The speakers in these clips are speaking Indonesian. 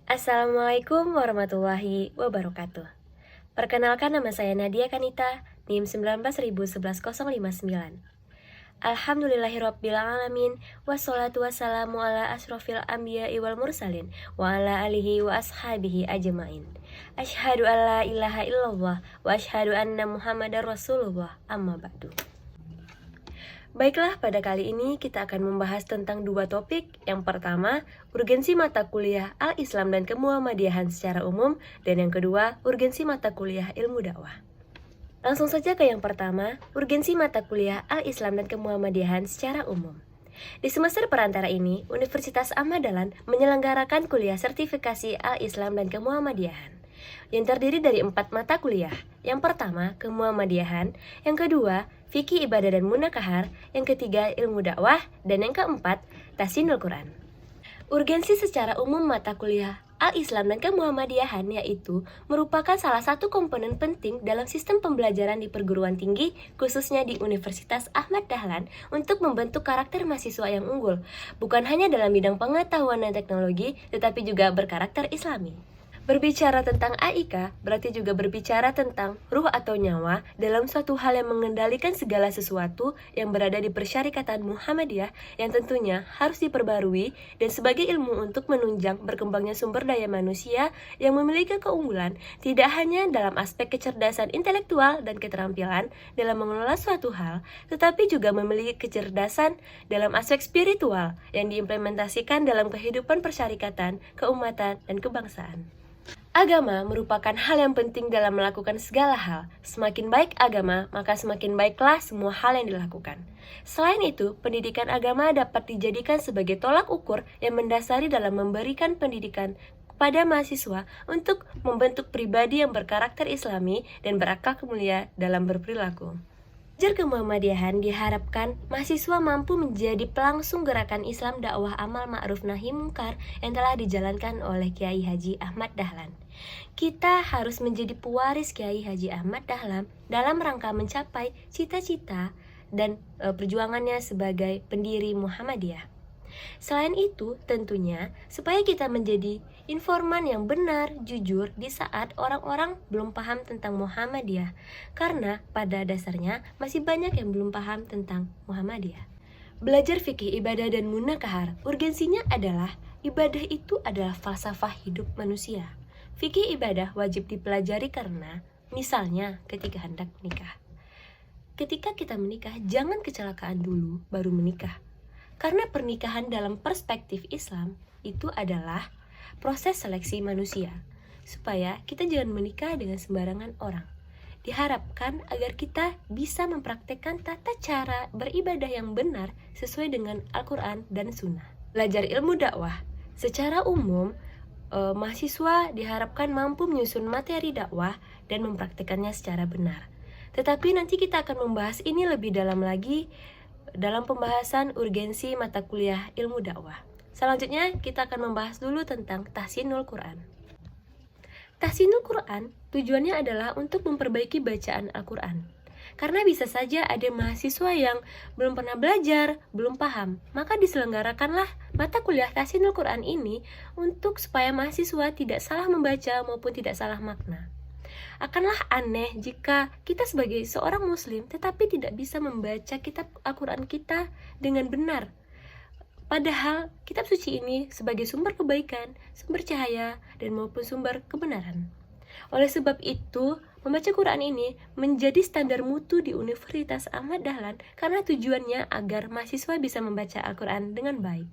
Assalamualaikum warahmatullahi wabarakatuh. Perkenalkan, nama saya Nadia Kanita, NIM 1911059. Alhamdulillahirrabbilalamin, wassalatu wassalamu ala asrofil anbiya'i wal mursalin, wa ala alihi wa ashabihi ajmain. Asyhadu an la ilaha illallah, wa asyhadu anna muhammadar rasulullah, amma ba'du. Baiklah, pada kali ini kita akan membahas tentang dua topik. Yang pertama, urgensi mata kuliah Al-Islam dan Kemuhammadiyahan secara umum, dan yang kedua, urgensi mata kuliah ilmu dakwah. Langsung saja ke yang pertama, urgensi mata kuliah Al-Islam dan Kemuhammadiyahan secara umum. Di semester perantara ini, Universitas Ahmad Dahlan menyelenggarakan kuliah sertifikasi Al-Islam dan Kemuhammadiyahan yang terdiri dari 4 mata kuliah. Yang pertama, Kemuhammadiyahan, yang kedua, Fikih Ibadah dan Munakahar, yang ketiga, Ilmu Dakwah, dan yang keempat, Tahsinul Quran. Urgensi secara umum mata kuliah Al-Islam dan Kemuhammadiyahan yaitu merupakan salah satu komponen penting dalam sistem pembelajaran di perguruan tinggi, khususnya di Universitas Ahmad Dahlan, untuk membentuk karakter mahasiswa yang unggul, bukan hanya dalam bidang pengetahuan dan teknologi, tetapi juga berkarakter Islami. Berbicara tentang AIK berarti juga berbicara tentang ruh atau nyawa dalam suatu hal yang mengendalikan segala sesuatu yang berada di persyarikatan Muhammadiyah, yang tentunya harus diperbarui dan sebagai ilmu untuk menunjang berkembangnya sumber daya manusia yang memiliki keunggulan tidak hanya dalam aspek kecerdasan intelektual dan keterampilan dalam mengelola suatu hal, tetapi juga memiliki kecerdasan dalam aspek spiritual yang diimplementasikan dalam kehidupan persyarikatan, keumatan, dan kebangsaan. Agama merupakan hal yang penting dalam melakukan segala hal. Semakin baik agama, maka semakin baiklah semua hal yang dilakukan. Selain itu, pendidikan agama dapat dijadikan sebagai tolak ukur yang mendasari dalam memberikan pendidikan kepada mahasiswa untuk membentuk pribadi yang berkarakter Islami dan berakhlak mulia dalam berperilaku. Belajar Kemuhammadiyahan diharapkan mahasiswa mampu menjadi pelangsung gerakan Islam dakwah amal ma'ruf nahi mungkar yang telah dijalankan oleh Kiai Haji Ahmad Dahlan. Kita harus menjadi pewaris Kiai Haji Ahmad Dahlan dalam rangka mencapai cita-cita dan perjuangannya sebagai pendiri Muhammadiyah. Selain itu, tentunya supaya kita menjadi informan yang benar, jujur di saat orang-orang belum paham tentang Muhammadiyah, karena pada dasarnya masih banyak yang belum paham tentang Muhammadiyah. Belajar fikih ibadah dan munakahar, urgensinya adalah ibadah itu adalah falsafah hidup manusia. Fikih ibadah wajib dipelajari karena, misalnya ketika hendak menikah. Ketika kita menikah, jangan kecelakaan dulu baru menikah. Karena pernikahan dalam perspektif Islam itu adalah proses seleksi manusia, supaya kita jangan menikah dengan sembarangan orang. Diharapkan agar kita bisa mempraktekkan tata cara beribadah yang benar sesuai dengan Al-Quran dan Sunnah. Belajar ilmu dakwah. Secara umum, mahasiswa diharapkan mampu menyusun materi dakwah dan mempraktekannya secara benar. Tetapi nanti kita akan membahas ini lebih dalam lagi dalam pembahasan urgensi mata kuliah ilmu dakwah. Selanjutnya kita akan membahas dulu tentang Tahsinul Quran. Tahsinul Quran tujuannya adalah untuk memperbaiki bacaan Al-Quran. Karena bisa saja ada mahasiswa yang belum pernah belajar, belum paham, maka diselenggarakanlah mata kuliah Tahsinul Quran ini untuk supaya mahasiswa tidak salah membaca maupun tidak salah makna. Akanlah aneh jika kita sebagai seorang muslim tetapi tidak bisa membaca kitab Al-Quran kita dengan benar. Padahal kitab suci ini sebagai sumber kebaikan, sumber cahaya, dan maupun sumber kebenaran. Oleh sebab itu, membaca Quran ini menjadi standar mutu di Universitas Ahmad Dahlan karena tujuannya agar mahasiswa bisa membaca Al-Quran dengan baik.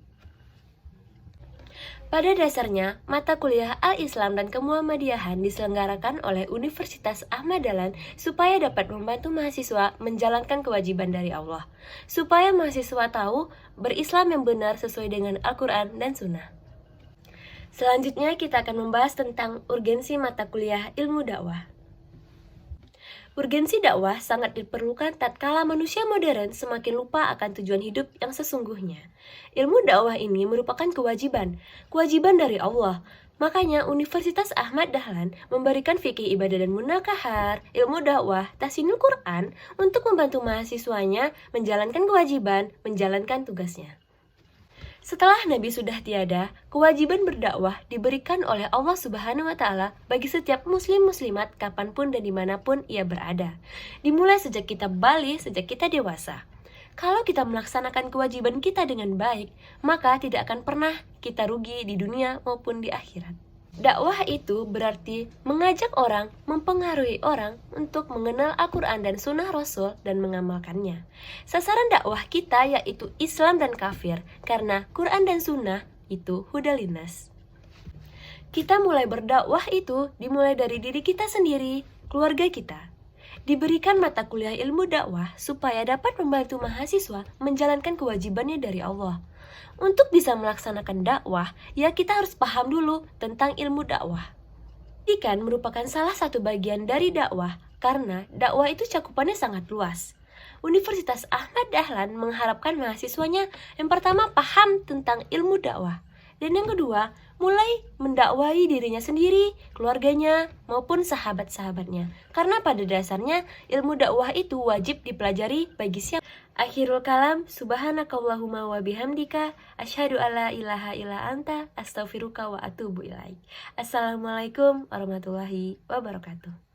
Pada dasarnya, mata kuliah Al-Islam dan Kemuhammadiyahan diselenggarakan oleh Universitas Ahmad Dahlan supaya dapat membantu mahasiswa menjalankan kewajiban dari Allah, supaya mahasiswa tahu berislam yang benar sesuai dengan Al-Quran dan Sunnah. Selanjutnya kita akan membahas tentang urgensi mata kuliah ilmu dakwah. Urgensi dakwah sangat diperlukan tatkala manusia modern semakin lupa akan tujuan hidup yang sesungguhnya. Ilmu dakwah ini merupakan kewajiban dari Allah. Makanya Universitas Ahmad Dahlan memberikan fikih ibadah dan munakahar, ilmu dakwah, tahsinul Quran untuk membantu mahasiswanya menjalankan kewajiban, menjalankan tugasnya. Setelah Nabi sudah tiada, kewajiban berdakwah diberikan oleh Allah Subhanahu wa Ta'ala bagi setiap muslim-muslimat kapanpun dan dimanapun ia berada. Dimulai sejak kita balik, sejak kita dewasa. Kalau kita melaksanakan kewajiban kita dengan baik, maka tidak akan pernah kita rugi di dunia maupun di akhirat. Dakwah itu berarti mengajak orang, mempengaruhi orang untuk mengenal Al-Quran dan Sunnah Rasul dan mengamalkannya. Sasaran dakwah kita yaitu Islam dan kafir, karena Quran dan Sunnah itu hudalinas. Kita mulai berdakwah itu dimulai dari diri kita sendiri, keluarga kita. Diberikan mata kuliah ilmu dakwah supaya dapat membantu mahasiswa menjalankan kewajibannya dari Allah. Untuk bisa melaksanakan dakwah, ya kita harus paham dulu tentang ilmu dakwah. Pendidikan merupakan salah satu bagian dari dakwah, karena dakwah itu cakupannya sangat luas. Universitas Ahmad Dahlan mengharapkan mahasiswanya yang pertama paham tentang ilmu dakwah, dan yang kedua mulai mendakwai dirinya sendiri, keluarganya, maupun sahabat-sahabatnya. Karena pada dasarnya ilmu dakwah itu wajib dipelajari bagi siapa. Akhirul kalam, subhanakallahumma wa bihamdika, asyhadu alla ilaha illa anta, astaghfiruka wa atubu ilaik. Assalamualaikum warahmatullahi wabarakatuh.